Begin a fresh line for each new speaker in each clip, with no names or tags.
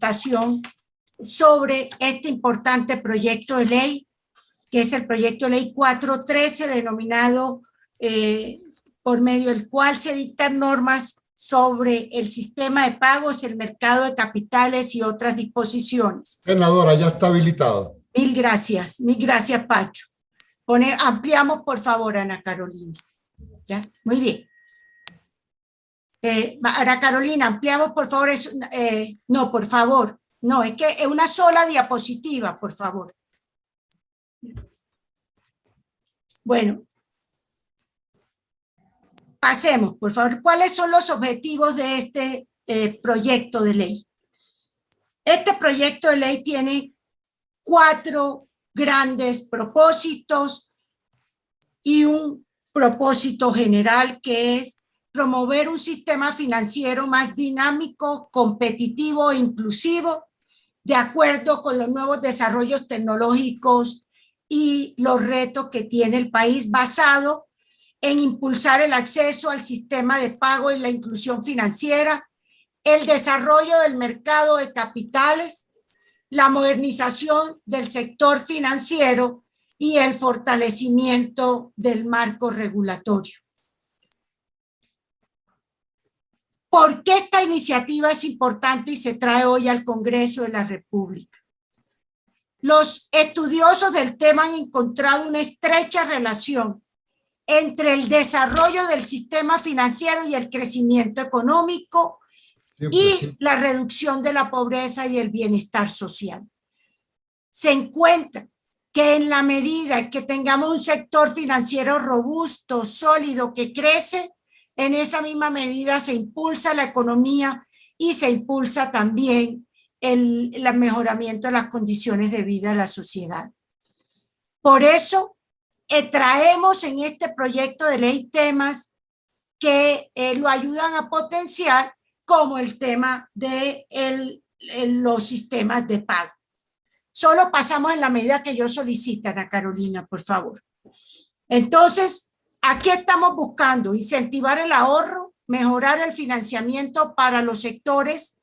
votación sobre este importante proyecto de ley, que es el proyecto de ley 413, denominado por medio del cual se dictan normas sobre el sistema de pagos, el mercado de capitales y otras disposiciones.
Senadora, ya está habilitado.
Mil gracias, Pacho. Ampliamos, por favor, Ana Carolina. ¿Ya? Muy bien. Ana Carolina, ampliamos, por favor. No, por favor. No, es que es una sola diapositiva, por favor. Bueno. Pasemos, por favor. ¿Cuáles son los objetivos de este proyecto de ley? Este proyecto de ley tiene 4 grandes propósitos y un propósito general, que es promover un sistema financiero más dinámico, competitivo e inclusivo, de acuerdo con los nuevos desarrollos tecnológicos y los retos que tiene el país, basado en impulsar el acceso al sistema de pago y la inclusión financiera, el desarrollo del mercado de capitales, la modernización del sector financiero y el fortalecimiento del marco regulatorio. ¿Por qué esta iniciativa es importante y se trae hoy al Congreso de la República? Los estudiosos del tema han encontrado una estrecha relación entre el desarrollo del sistema financiero y el crecimiento económico y la reducción de la pobreza y el bienestar social. Se encuentra que en la medida que tengamos un sector financiero robusto, sólido, que crece, en esa misma medida se impulsa la economía y se impulsa también el mejoramiento de las condiciones de vida de la sociedad. Por eso, traemos en este proyecto de ley temas que lo ayudan a potenciar, como el tema de los sistemas de pago. Solo pasamos en la medida que yo solicite, Ana Carolina, por favor. Entonces, aquí estamos buscando incentivar el ahorro, mejorar el financiamiento para los sectores,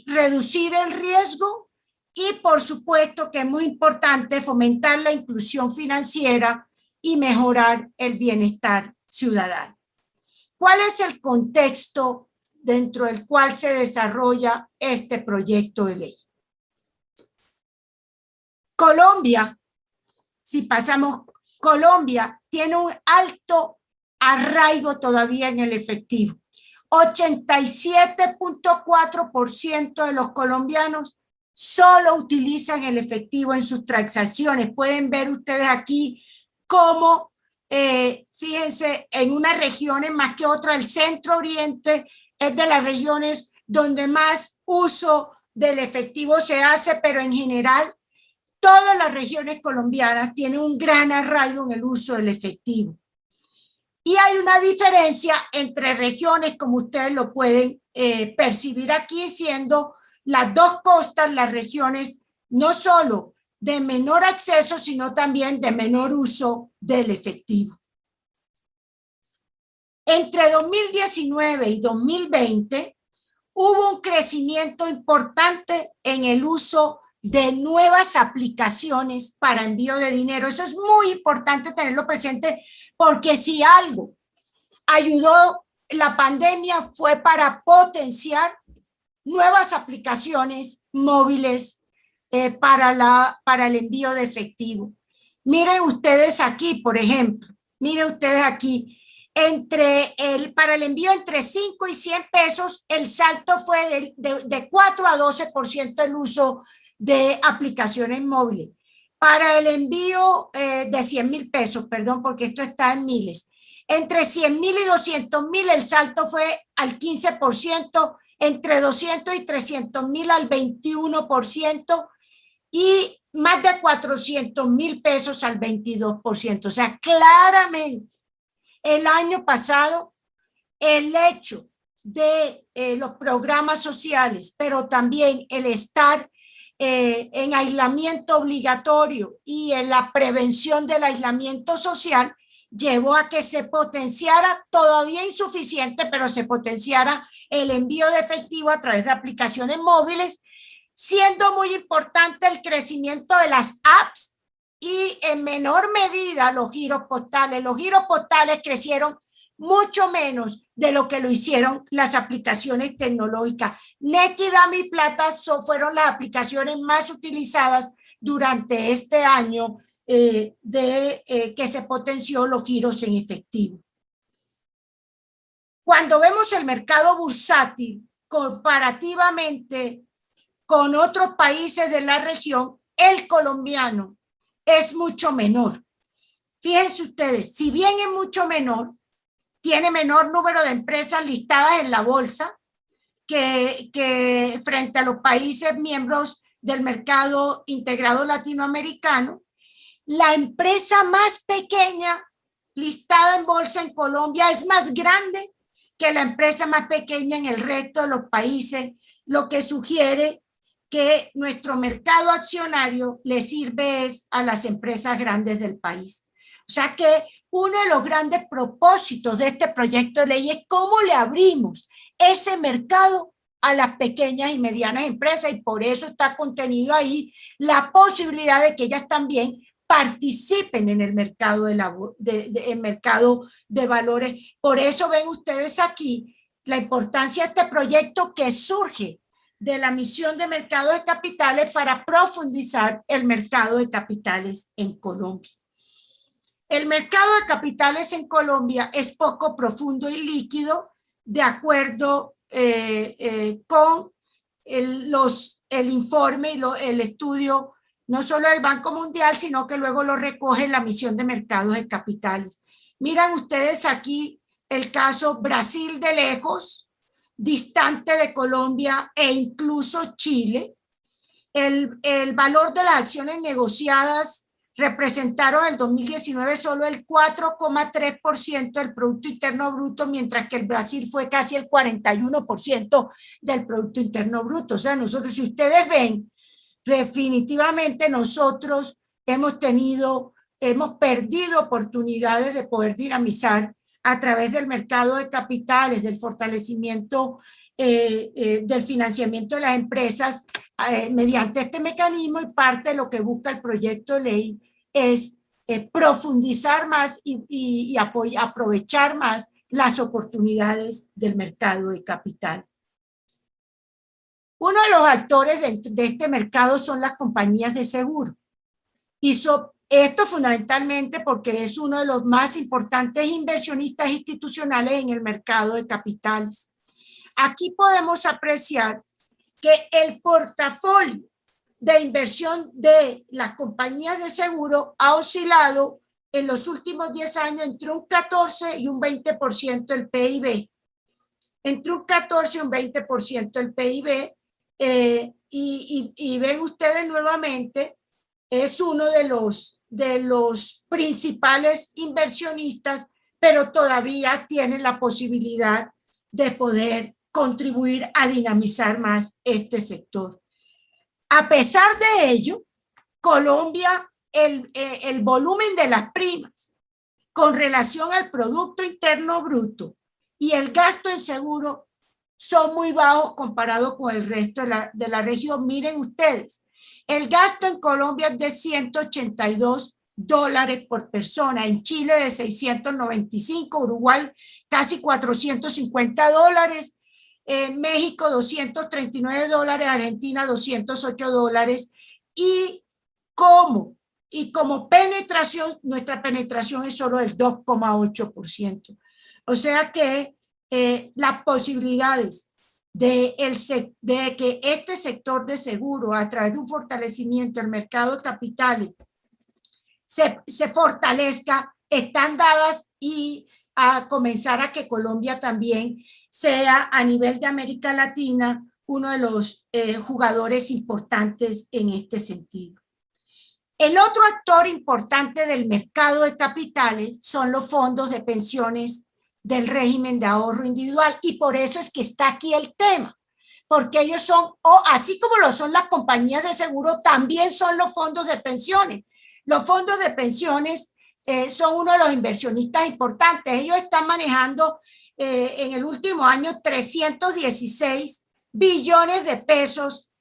reducir el riesgo y, por supuesto, que es muy importante fomentar la inclusión financiera y mejorar el bienestar ciudadano. ¿Cuál es el contexto dentro del cual se desarrolla este proyecto de ley? Colombia, si pasamos, Colombia tiene un alto arraigo todavía en el efectivo. 87.4% de los colombianos solo utilizan el efectivo en sus transacciones. Pueden ver ustedes aquí cómo, fíjense, en unas regiones más que otras, el centro oriente es de las regiones donde más uso del efectivo se hace, pero en general todas las regiones colombianas tienen un gran arraigo en el uso del efectivo. Y hay una diferencia entre regiones, como ustedes lo pueden percibir aquí, siendo las dos costas las regiones no solo de menor acceso, sino también de menor uso del efectivo. Entre 2019 y 2020 hubo un crecimiento importante en el uso de nuevas aplicaciones para envío de dinero. Eso es muy importante tenerlo presente, porque si algo ayudó la pandemia fue para potenciar nuevas aplicaciones móviles para el envío de efectivo. Miren ustedes aquí, por ejemplo, miren ustedes aquí, para el envío entre 5 y 100 pesos, el salto fue de 4 a 12% el uso de aplicaciones móviles. Para el envío de 100,000 pesos, perdón, porque esto está en miles, entre 100,000 y 200,000 el salto fue al 15%, entre 200 y 300,000 al 21% y más de 400,000 pesos al 22%. O sea, claramente el año pasado el hecho de los programas sociales, pero también el estar en aislamiento obligatorio y en la prevención del aislamiento social, llevó a que se potenciara, todavía insuficiente, pero se potenciara el envío de efectivo a través de aplicaciones móviles, siendo muy importante el crecimiento de las apps y en menor medida los giros postales. Los giros postales crecieron mucho menos de lo que lo hicieron las aplicaciones tecnológicas. Nequi, Dame y Plata fueron las aplicaciones más utilizadas durante este año que se potenció los giros en efectivo. Cuando vemos el mercado bursátil comparativamente con otros países de la región, el colombiano es mucho menor. Fíjense ustedes, si bien es mucho menor, tiene menor número de empresas listadas en la bolsa que frente a los países miembros del mercado integrado latinoamericano. La empresa más pequeña listada en bolsa en Colombia es más grande que la empresa más pequeña en el resto de los países, lo que sugiere que nuestro mercado accionario le sirve es a las empresas grandes del país. O sea que uno de los grandes propósitos de este proyecto de ley es cómo le abrimos ese mercado a las pequeñas y medianas empresas, y por eso está contenido ahí la posibilidad de que ellas también participen en el mercado el mercado de valores. Por eso ven ustedes aquí la importancia de este proyecto que surge de la misión de mercado de capitales para profundizar el mercado de capitales en Colombia. El mercado de capitales en Colombia es poco profundo y líquido, de acuerdo con el informe y el estudio no solo del Banco Mundial, sino que luego lo recoge la misión de mercados de capitales. Miran ustedes aquí el caso Brasil de lejos, distante de Colombia e incluso Chile. El valor de las acciones negociadas representaron en el 2019 solo el 4,3% del Producto Interno Bruto, mientras que el Brasil fue casi el 41% del Producto Interno Bruto. O sea, nosotros, si ustedes ven, definitivamente nosotros hemos perdido oportunidades de poder dinamizar a través del mercado de capitales, del fortalecimiento del financiamiento de las empresas mediante este mecanismo, y parte de lo que busca el proyecto de ley es profundizar más y aprovechar más las oportunidades del mercado de capital. Uno de los actores de este mercado son las compañías de seguro. Esto fundamentalmente porque es uno de los más importantes inversionistas institucionales en el mercado de capitales. Aquí podemos apreciar que el portafolio de inversión de las compañías de seguro ha oscilado en los últimos 10 años entre un 14 y un 20% del PIB. Entre un 14 y un 20% del PIB. Y ven ustedes nuevamente, es uno de los principales inversionistas, pero todavía tienen la posibilidad de poder contribuir a dinamizar más este sector. A pesar de ello, Colombia, el volumen de las primas con relación al Producto Interno Bruto y el gasto en seguro son muy bajos comparados con el resto de la región. Miren ustedes, el gasto en Colombia es de $182 por persona, en Chile de 695, Uruguay casi $450, México $239, Argentina $208, y como penetración, nuestra penetración es solo del 2,8%. O sea que las posibilidades de que este sector de seguro, a través de un fortalecimiento del mercado de capitales, se fortalezca, están dadas, y a comenzar a que Colombia también sea, a nivel de América Latina, uno de los jugadores importantes en este sentido. El otro actor importante del mercado de capitales son los fondos de pensiones del régimen de ahorro individual, y por eso es que está aquí el tema, porque ellos son, así como lo son las compañías de seguro, también son los fondos de pensiones. Los fondos de pensiones son uno de los inversionistas importantes. Ellos están manejando en el último año 316 billones de pesos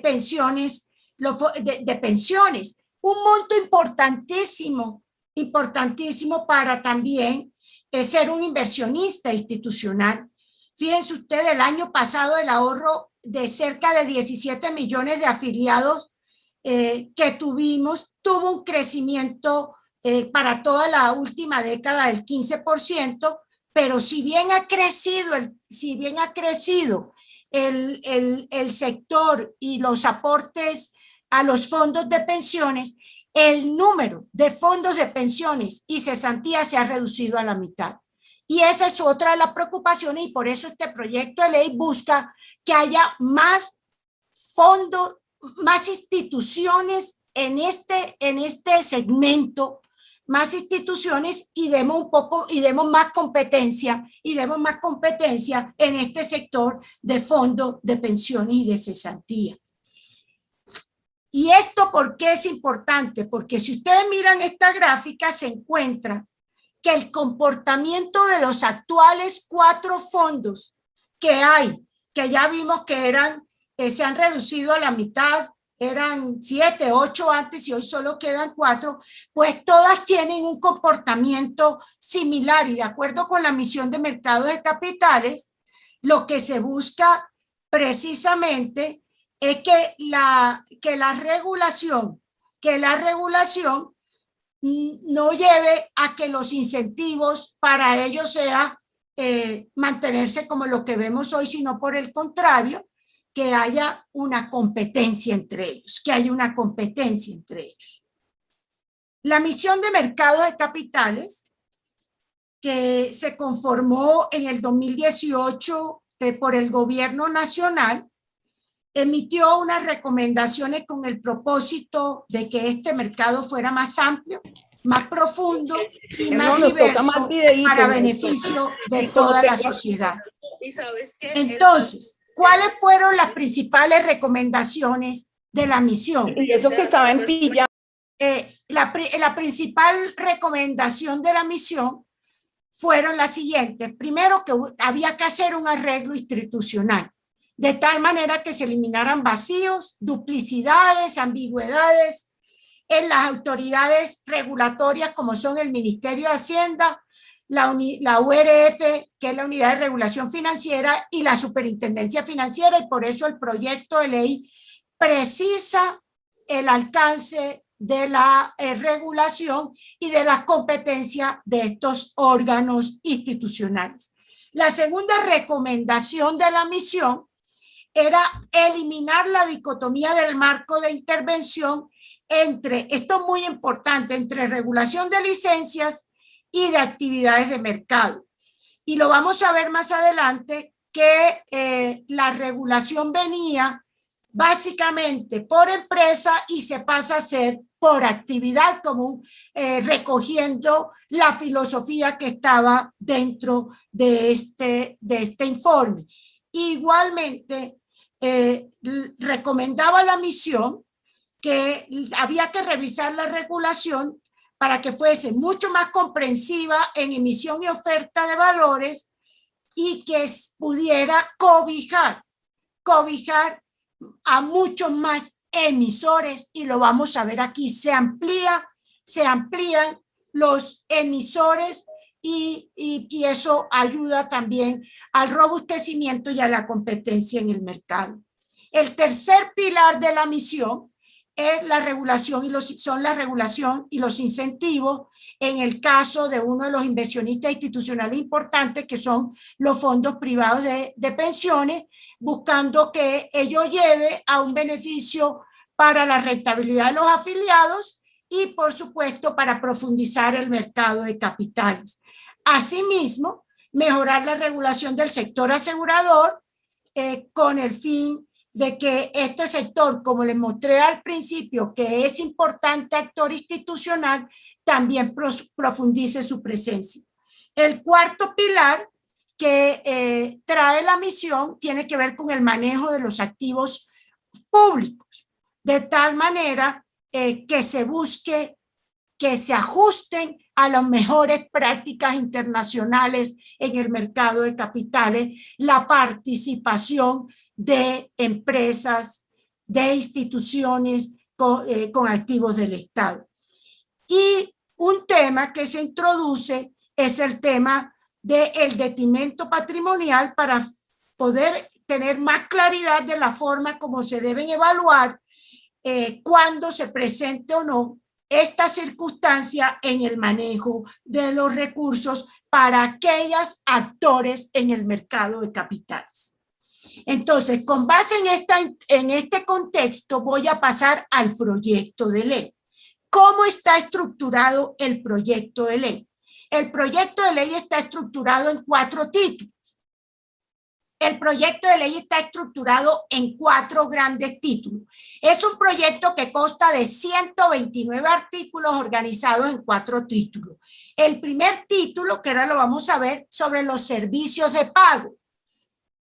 pensiones, de pensiones. Un monto importantísimo, importantísimo para también ser un inversionista institucional. Fíjense ustedes, el año pasado el ahorro de cerca de 17 millones de afiliados que tuvimos, tuvo un crecimiento para toda la última década del 15%, pero si bien ha crecido el sector y los aportes a los fondos de pensiones, el número de fondos de pensiones y cesantías se ha reducido a la mitad. Y esa es otra de las preocupaciones y por eso este proyecto de ley busca que haya más fondos, más instituciones en este segmento, más instituciones y demos más competencia en este sector de fondos de pensiones y de cesantía. ¿Y esto por qué es importante? Porque si ustedes miran esta gráfica se encuentra que el comportamiento de los actuales 4 fondos que hay, que ya vimos que se han reducido a la mitad, eran 7, 8 antes y hoy solo quedan 4, pues todas tienen un comportamiento similar y de acuerdo con la misión de mercados de capitales, lo que se busca precisamente es que la regulación no lleve a que los incentivos para ellos sea mantenerse como lo que vemos hoy, sino por el contrario, que haya una competencia entre ellos, La misión de mercado de capitales, que se conformó en el 2018 por el gobierno nacional, emitió unas recomendaciones con el propósito de que este mercado fuera más amplio, más profundo y más diverso para beneficio de toda la sociedad. Entonces, ¿cuáles fueron las principales recomendaciones de la misión?
Y eso que estaba en pilla.
La principal recomendación de la misión fueron las siguientes. Primero, que había que hacer un arreglo institucional, de tal manera que se eliminaran vacíos, duplicidades, ambigüedades en las autoridades regulatorias como son el Ministerio de Hacienda, la URF, que es la Unidad de Regulación Financiera, y la Superintendencia Financiera, y por eso el proyecto de ley precisa el alcance de la regulación y de la competencia de estos órganos institucionales. La segunda recomendación de la misión era eliminar la dicotomía del marco de intervención esto es muy importante, entre regulación de licencias y de actividades de mercado. Y lo vamos a ver más adelante que la regulación venía básicamente por empresa y se pasa a ser por actividad común, recogiendo la filosofía que estaba dentro de este informe. Igualmente, recomendaba la misión que había que revisar la regulación para que fuese mucho más comprensiva en emisión y oferta de valores y que pudiera cobijar a muchos más emisores, y lo vamos a ver aquí, se amplían los emisores y eso ayuda también al robustecimiento y a la competencia en el mercado. El tercer pilar de la misión es la regulación y los incentivos en el caso de uno de los inversionistas institucionales importantes que son los fondos privados de pensiones, buscando que ello lleve a un beneficio para la rentabilidad de los afiliados y por supuesto para profundizar el mercado de capitales. Asimismo, mejorar la regulación del sector asegurador con el fin de que este sector, como les mostré al principio, que es importante actor institucional, también profundice su presencia. El cuarto pilar que trae la misión tiene que ver con el manejo de los activos públicos, de tal manera que se busque que se ajusten a las mejores prácticas internacionales en el mercado de capitales, la participación de empresas, de instituciones con activos del Estado. Y un tema que se introduce es el tema del detrimento patrimonial para poder tener más claridad de la forma como se deben evaluar cuando se presente o no esta circunstancia en el manejo de los recursos para aquellos actores en el mercado de capitales. Entonces, con base en este contexto, voy a pasar al proyecto de ley. ¿Cómo está estructurado el proyecto de ley? El proyecto de ley está estructurado en 4 títulos. El proyecto de ley está estructurado en 4 grandes títulos. Es un proyecto que consta de 129 artículos organizados en 4 títulos. El primer título, que ahora lo vamos a ver, sobre los servicios de pago.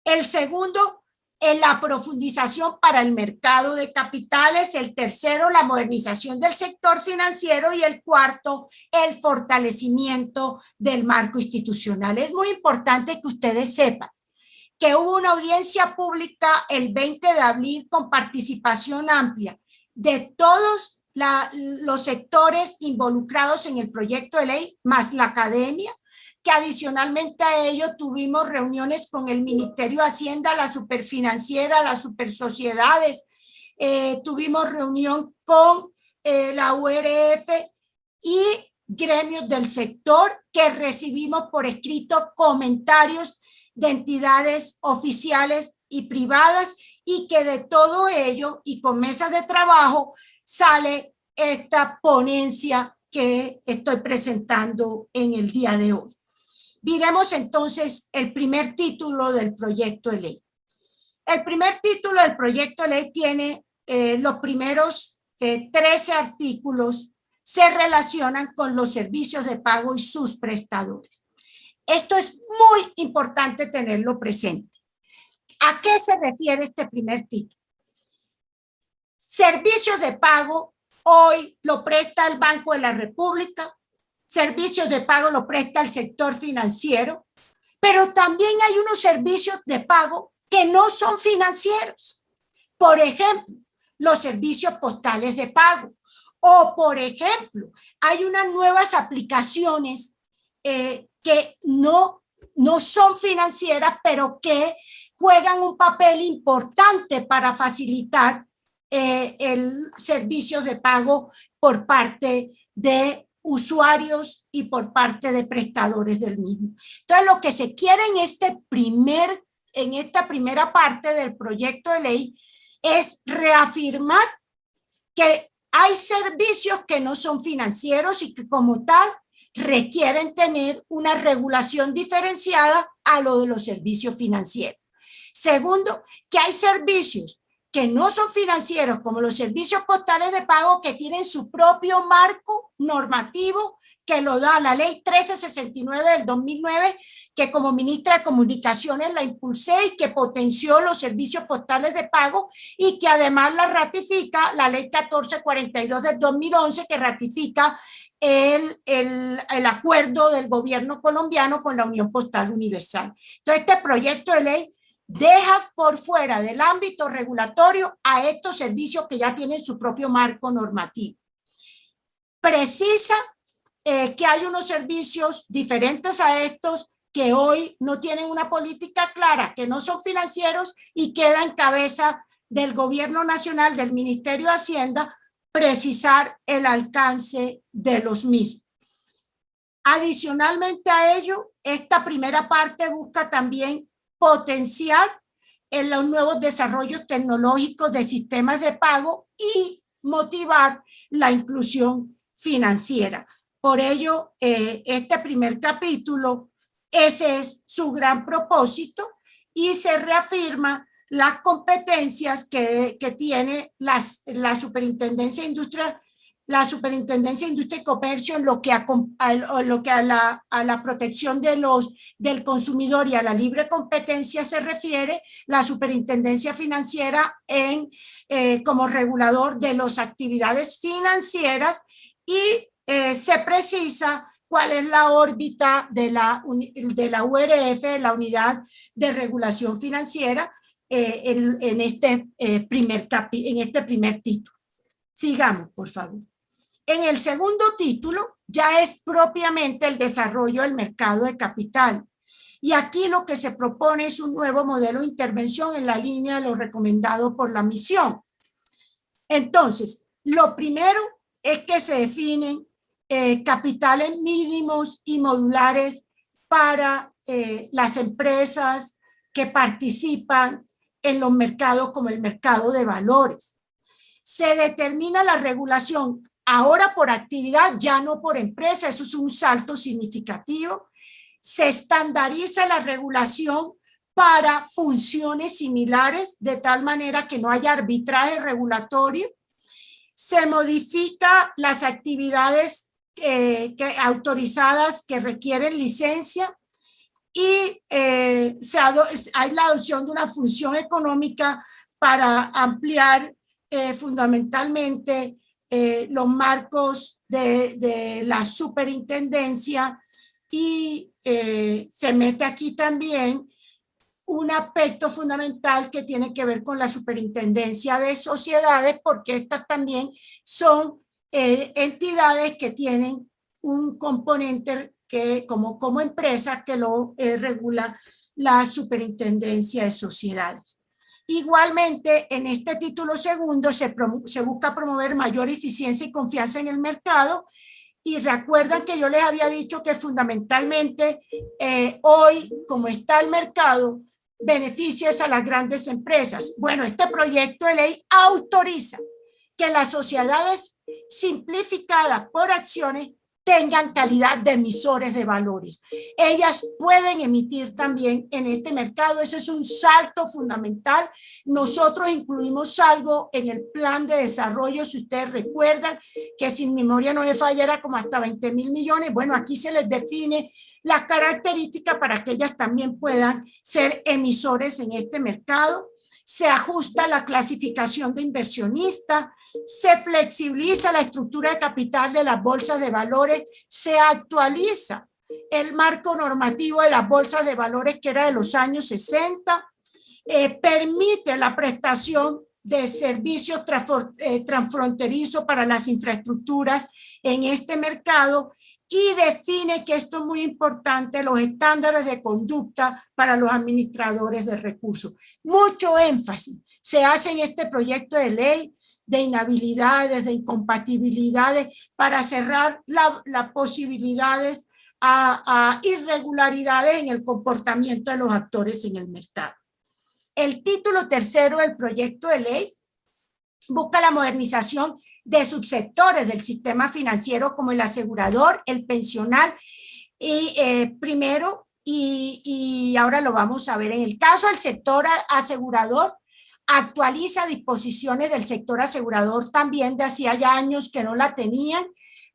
El segundo, en la profundización para el mercado de capitales. El tercero, la modernización del sector financiero. Y el cuarto, el fortalecimiento del marco institucional. Es muy importante que ustedes sepan que hubo una audiencia pública el 20 de abril con participación amplia de todos los sectores involucrados en el proyecto de ley, más la academia, que adicionalmente a ello tuvimos reuniones con el Ministerio de Hacienda, la Superfinanciera, las Supersociedades, tuvimos reunión con la URF y gremios del sector, que recibimos por escrito comentarios de entidades oficiales y privadas, y que de todo ello y con mesas de trabajo sale esta ponencia que estoy presentando en el día de hoy. Miremos entonces el primer título del proyecto de ley. El primer título del proyecto de ley tiene los primeros 13 artículos, se relacionan con los servicios de pago y sus prestadores. Esto es muy importante tenerlo presente. ¿A qué se refiere este primer título? Servicios de pago hoy lo presta el Banco de la República, servicios de pago lo presta el sector financiero, pero también hay unos servicios de pago que no son financieros. Por ejemplo, los servicios postales de pago. O, por ejemplo, hay unas nuevas aplicaciones que no son financieras, pero que juegan un papel importante para facilitar el servicio de pago por parte de usuarios y por parte de prestadores del mismo. Entonces, lo que se quiere en esta primera parte del proyecto de ley es reafirmar que hay servicios que no son financieros y que como tal requieren tener una regulación diferenciada a lo de los servicios financieros. Segundo, que hay servicios que no son financieros, como los servicios postales de pago, que tienen su propio marco normativo, que lo da la ley 1369 del 2009, que como ministra de Comunicaciones la impulsé y que potenció los servicios postales de pago, y que además la ratifica la ley 1442 del 2011, que ratifica el acuerdo del gobierno colombiano con la Unión Postal Universal. Entonces, este proyecto de ley deja por fuera del ámbito regulatorio a estos servicios que ya tienen su propio marco normativo. Precisa que hay unos servicios diferentes a estos que hoy no tienen una política clara, que no son financieros, y queda en cabeza del gobierno nacional, del Ministerio de Hacienda, precisar el alcance de los mismos. Adicionalmente a ello, esta primera parte busca también potenciar en los nuevos desarrollos tecnológicos de sistemas de pago y motivar la inclusión financiera. Por ello, este primer capítulo, ese es su gran propósito, y se reafirma las competencias que tiene la Superintendencia de Industria, y Comercio en lo que a la protección del consumidor y a la libre competencia se refiere, la Superintendencia Financiera como regulador de las actividades financieras, y se precisa cuál es la órbita de la URF, la Unidad de Regulación Financiera, en este primer título. Sigamos, por favor. En el segundo título ya es propiamente el desarrollo del mercado de capital. Y aquí lo que se propone es un nuevo modelo de intervención en la línea de lo recomendado por la misión. Entonces, lo primero es que se definen capitales mínimos y modulares para las empresas que participan en los mercados como el mercado de valores. Se determina la regulación ahora por actividad, ya no por empresa, eso es un salto significativo. Se estandariza la regulación para funciones similares, de tal manera que no haya arbitraje regulatorio. Se modifica las actividades autorizadas que requieren licencia y hay la adopción de una función económica para ampliar fundamentalmente los marcos de la superintendencia y se mete aquí también un aspecto fundamental que tiene que ver con la superintendencia de sociedades, porque estas también son entidades que tienen un componente que como empresa que lo regula la superintendencia de sociedades. Igualmente, en este título segundo se busca promover mayor eficiencia y confianza en el mercado. Y recuerdan que yo les había dicho que fundamentalmente hoy, como está el mercado, beneficias a las grandes empresas. Bueno, este proyecto de ley autoriza que las sociedades simplificadas por acciones tengan calidad de emisores de valores. Ellas pueden emitir también en este mercado. Eso es un salto fundamental. Nosotros incluimos algo en el plan de desarrollo, si ustedes recuerdan, que sin memoria no me falla era como hasta 20.000 millones. Bueno, aquí se les define las características para que ellas también puedan ser emisores en este mercado. Se ajusta la clasificación de inversionista, se flexibiliza la estructura de capital de las bolsas de valores, se actualiza el marco normativo de las bolsas de valores que era de los años 60, permite la prestación de servicios transfronterizos para las infraestructuras en este mercado y define, que esto es muy importante, los estándares de conducta para los administradores de recursos. Mucho énfasis se hace en este proyecto de ley de inhabilidades, de incompatibilidades, para cerrar las posibilidades a irregularidades en el comportamiento de los actores en el mercado. El título tercero del proyecto de ley busca la modernización de subsectores del sistema financiero como el asegurador, el pensional y ahora lo vamos a ver. En el caso del sector asegurador, actualiza disposiciones del sector asegurador también de hacía ya años que no la tenían,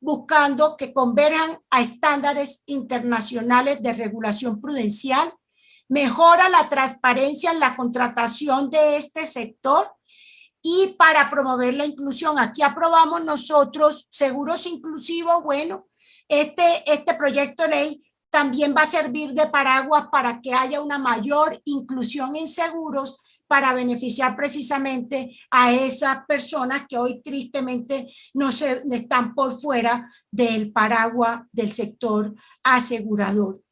buscando que converjan a estándares internacionales de regulación prudencial, mejora la transparencia en la contratación de este sector y para promover la inclusión. Aquí aprobamos nosotros seguros inclusivos. Bueno, este proyecto de ley también va a servir de paraguas para que haya una mayor inclusión en seguros para beneficiar precisamente a esas personas que hoy tristemente no están por fuera del paraguas del sector asegurador.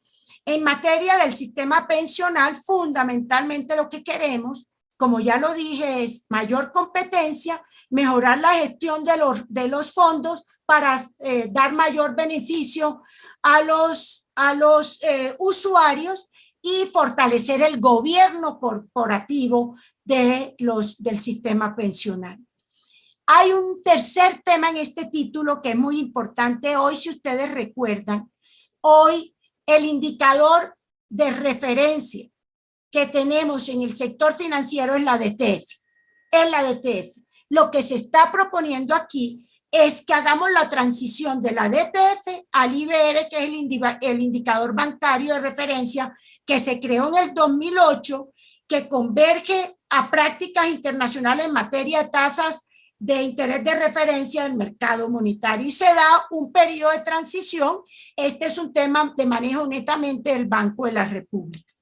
En materia del sistema pensional, fundamentalmente lo que queremos, como ya lo dije, es mayor competencia, mejorar la gestión de los fondos para dar mayor beneficio a los usuarios y fortalecer el gobierno corporativo del sistema pensional. Hay un tercer tema en este título que es muy importante hoy, si ustedes recuerdan. Hoy el indicador de referencia que tenemos en el sector financiero es la DTF. Es la DTF. Lo que se está proponiendo aquí es que hagamos la transición de la DTF al IBR, que es el indicador bancario de referencia que se creó en el 2008, que converge a prácticas internacionales en materia de tasas de interés de referencia del mercado monetario y se da un periodo de transición. Este es un tema de manejo netamente del Banco de la República.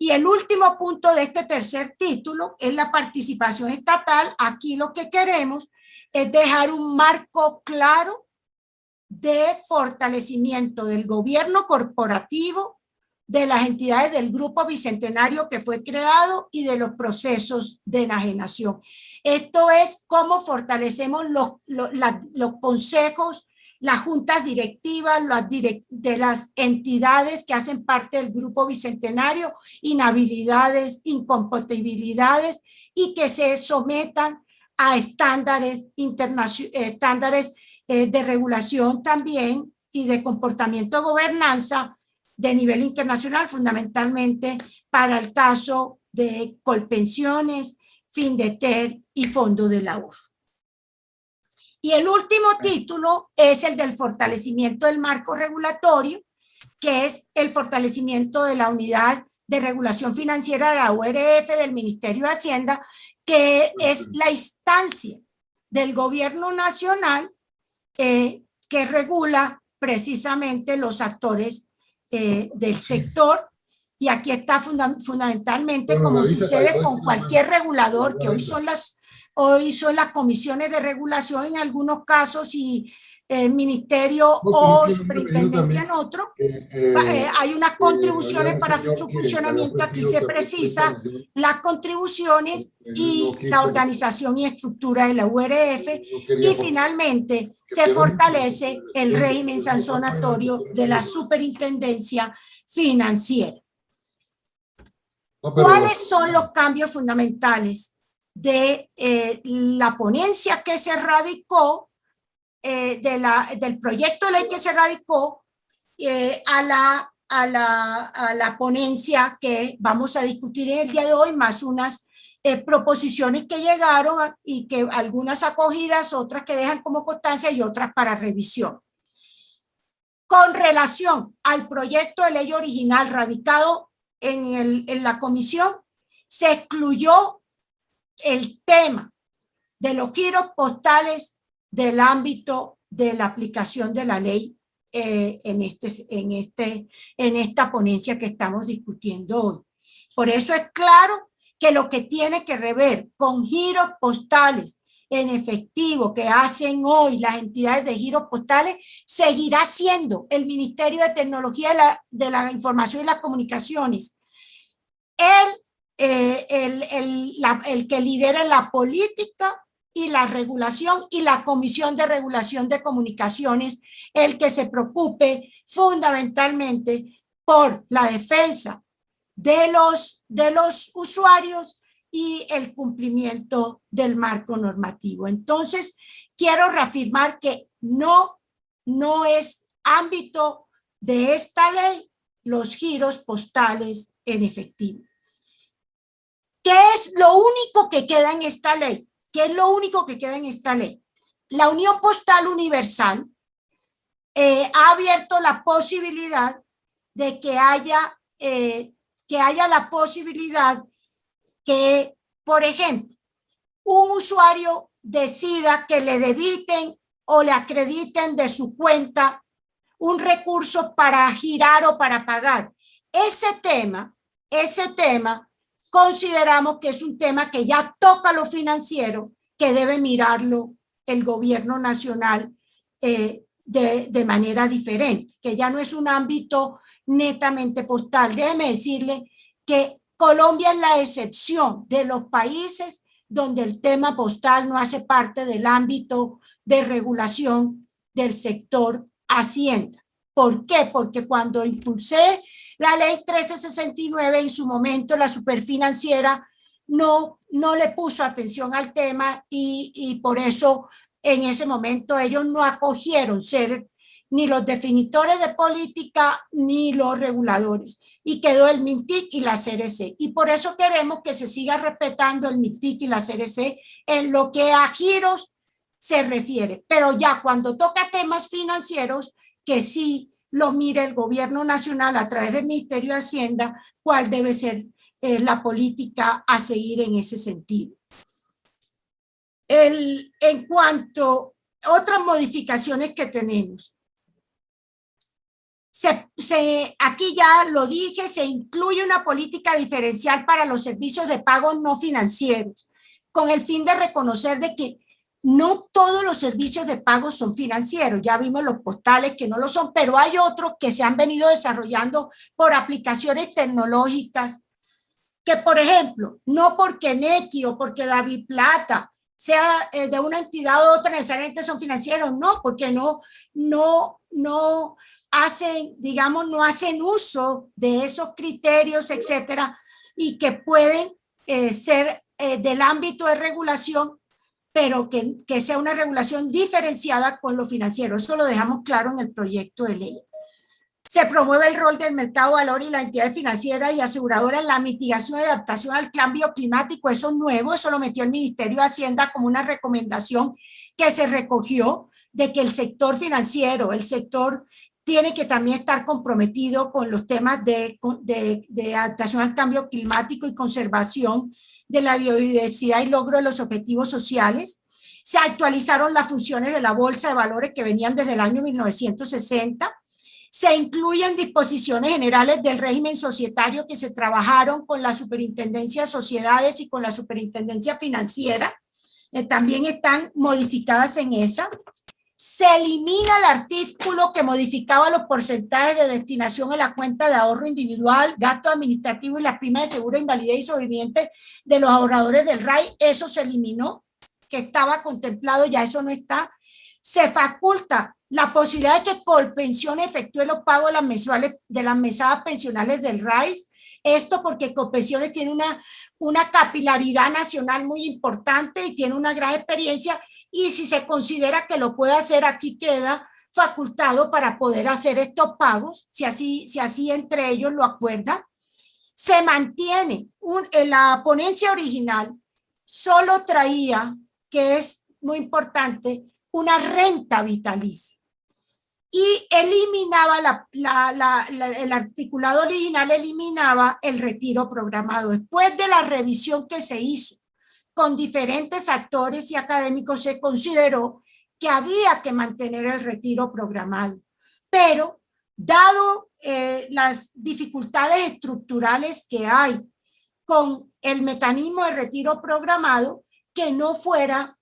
Y el último punto de este tercer título es la participación estatal. Aquí lo que queremos es dejar un marco claro de fortalecimiento del gobierno corporativo, de las entidades del Grupo Bicentenario que fue creado y de los procesos de enajenación. Esto es cómo fortalecemos los consejos, las juntas directivas de las entidades que hacen parte del Grupo Bicentenario, inhabilidades, incompatibilidades, y que se sometan a estándares de regulación también y de comportamiento de gobernanza de nivel internacional, fundamentalmente para el caso de Colpensiones, Findeter y Fondo de la UF. Y el último título es el del fortalecimiento del marco regulatorio, que es el fortalecimiento de la unidad de regulación financiera de la URF del Ministerio de Hacienda, que es la instancia del gobierno nacional que regula precisamente los actores del sector. Y aquí está fundamentalmente, como sucede con cualquier regulador, que hoy son las comisiones de regulación en algunos casos y ministerio o superintendencia en otro. Hay unas contribuciones para su funcionamiento. Aquí se precisa las contribuciones y la organización y estructura de la URF. Y finalmente se fortalece el régimen sancionatorio de la superintendencia financiera. ¿Cuáles son los cambios fundamentales de la ponencia que se radicó, del proyecto de ley que se radicó a la ponencia que vamos a discutir en el día de hoy, más unas proposiciones que llegaron y que algunas acogidas, otras que dejan como constancia y otras para revisión? Con relación al proyecto de ley original radicado en la comisión, se excluyó el tema de los giros postales del ámbito de la aplicación de la ley en esta ponencia que estamos discutiendo hoy. Por eso es claro que lo que tiene que ver con giros postales en efectivo que hacen hoy las entidades de giros postales, seguirá siendo el Ministerio de Tecnología de la Información y las Comunicaciones el que lidera la política y la regulación, y la Comisión de Regulación de Comunicaciones, el que se preocupe fundamentalmente por la defensa de los usuarios y el cumplimiento del marco normativo. Entonces, quiero reafirmar que no es ámbito de esta ley los giros postales en efectivo. ¿Qué es lo único que queda en esta ley? ¿Qué es lo único que queda en esta ley? La Unión Postal Universal ha abierto la posibilidad de que haya la posibilidad que, por ejemplo, un usuario decida que le debiten o le acrediten de su cuenta un recurso para girar o para pagar. Ese tema, consideramos que es un tema que ya toca lo financiero, que debe mirarlo el gobierno nacional de manera diferente, que ya no es un ámbito netamente postal. Déjeme decirle que Colombia es la excepción de los países donde el tema postal no hace parte del ámbito de regulación del sector Hacienda. ¿Por qué? Porque cuando impulsé la ley 1369, en su momento la Superfinanciera no le puso atención al tema y por eso en ese momento ellos no acogieron ser ni los definidores de política ni los reguladores, y quedó el MINTIC y la CRC, y por eso queremos que se siga respetando el MINTIC y la CRC en lo que a giros se refiere, pero ya cuando toca temas financieros, que sí lo mire el gobierno nacional a través del Ministerio de Hacienda, cuál debe ser la política a seguir en ese sentido. En cuanto a otras modificaciones que tenemos, Aquí ya lo dije, se incluye una política diferencial para los servicios de pago no financieros, con el fin de reconocer de que no todos los servicios de pago son financieros. Ya vimos los postales que no lo son, pero hay otros que se han venido desarrollando por aplicaciones tecnológicas, que por ejemplo, no porque Nequi o porque David Plata sea de una entidad u otra necesariamente son financieros, no, porque no hacen, digamos, no hacen uso de esos criterios, etcétera, y que pueden ser del ámbito de regulación, pero que sea una regulación diferenciada con lo financiero. Eso lo dejamos claro en el proyecto de ley. Se promueve el rol del mercado de valores y las entidades financieras y aseguradoras en la mitigación y adaptación al cambio climático. Eso es nuevo, eso lo metió el Ministerio de Hacienda como una recomendación que se recogió de que el sector financiero, el sector tiene que también estar comprometido con los temas de adaptación al cambio climático y conservación de la biodiversidad y logro de los objetivos sociales. Se actualizaron las funciones de la Bolsa de Valores que venían desde el año 1960. Se incluyen disposiciones generales del régimen societario que se trabajaron con la Superintendencia de Sociedades y con la Superintendencia Financiera. También están modificadas en esa. Se elimina el artículo que modificaba los porcentajes de destinación a la cuenta de ahorro individual, gasto administrativo y las primas de seguro, invalidez y sobreviviente de los ahorradores del RAI. Eso se eliminó, que estaba contemplado, ya eso no está. Se faculta la posibilidad de que Colpensión efectúe los pagos de las mesadas pensionales del RAIS. Esto porque Colpensiones tiene una capilaridad nacional muy importante y tiene una gran experiencia, y si se considera que lo puede hacer, aquí queda facultado para poder hacer estos pagos, si así entre ellos lo acuerdan. Se mantiene en la ponencia original, solo traía, que es muy importante, una renta vitalicia, y eliminaba el articulado original eliminaba el retiro programado. Después de la revisión que se hizo con diferentes actores y académicos, se consideró que había que mantener el retiro programado, pero dado las dificultades estructurales que hay con el mecanismo de retiro programado, que no fuera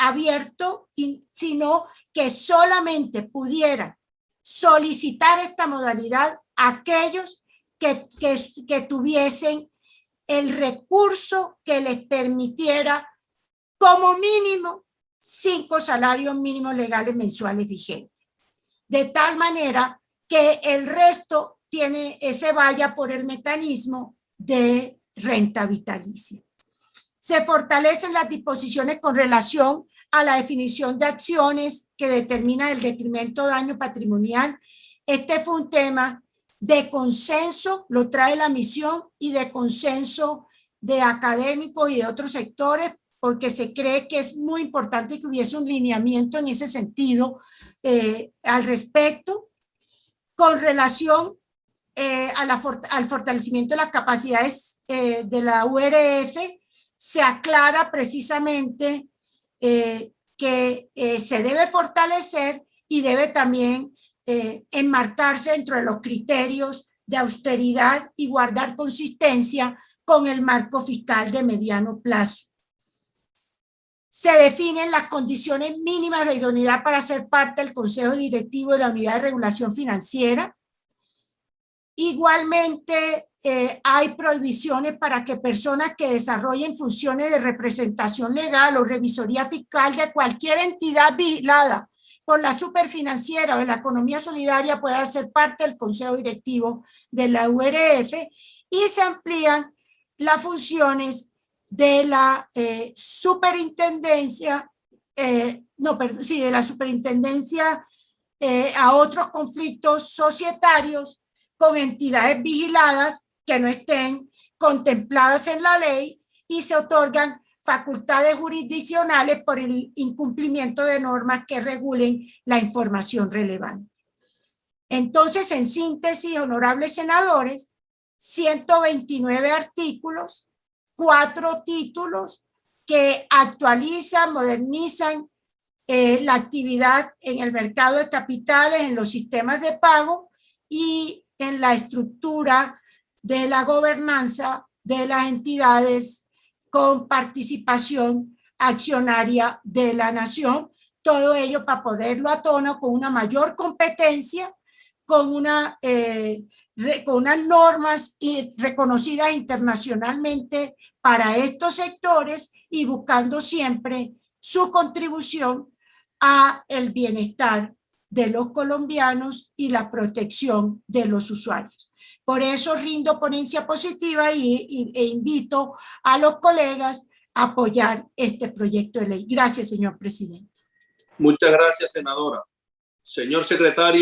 abierto, sino que solamente pudieran solicitar esta modalidad aquellos que tuviesen el recurso que les permitiera como mínimo 5 salarios mínimos legales mensuales vigentes, de tal manera que el resto se vaya por el mecanismo de renta vitalicia. Se fortalecen las disposiciones con relación a la definición de acciones que determina el detrimento o daño patrimonial. Este fue un tema de consenso, lo trae la misión, y de consenso de académicos y de otros sectores, porque se cree que es muy importante que hubiese un lineamiento en ese sentido al respecto. Con relación al fortalecimiento de las capacidades de la URF, se aclara precisamente que se debe fortalecer y debe también enmarcarse dentro de los criterios de austeridad y guardar consistencia con el marco fiscal de mediano plazo. Se definen las condiciones mínimas de idoneidad para ser parte del Consejo Directivo de la Unidad de Regulación Financiera. Igualmente, hay prohibiciones para que personas que desarrollen funciones de representación legal o revisoría fiscal de cualquier entidad vigilada por la superfinanciera o de la economía solidaria puedan ser parte del consejo directivo de la URF, y se amplían las funciones de la superintendencia, de la superintendencia a otros conflictos societarios con entidades vigiladas que no estén contempladas en la ley, y se otorgan facultades jurisdiccionales por el incumplimiento de normas que regulen la información relevante. Entonces, en síntesis, honorables senadores, 129 artículos, 4 títulos que actualizan, modernizan la actividad en el mercado de capitales, en los sistemas de pago, y en la estructura de la gobernanza de las entidades con participación accionaria de la nación. Todo ello para ponerlo a tono con una mayor competencia, con unas normas reconocidas internacionalmente para estos sectores y buscando siempre su contribución a el bienestar de los colombianos y la protección de los usuarios. Por eso rindo ponencia positiva e invito a los colegas a apoyar este proyecto de ley. Gracias, señor presidente.
Muchas gracias, senadora. Señor secretario.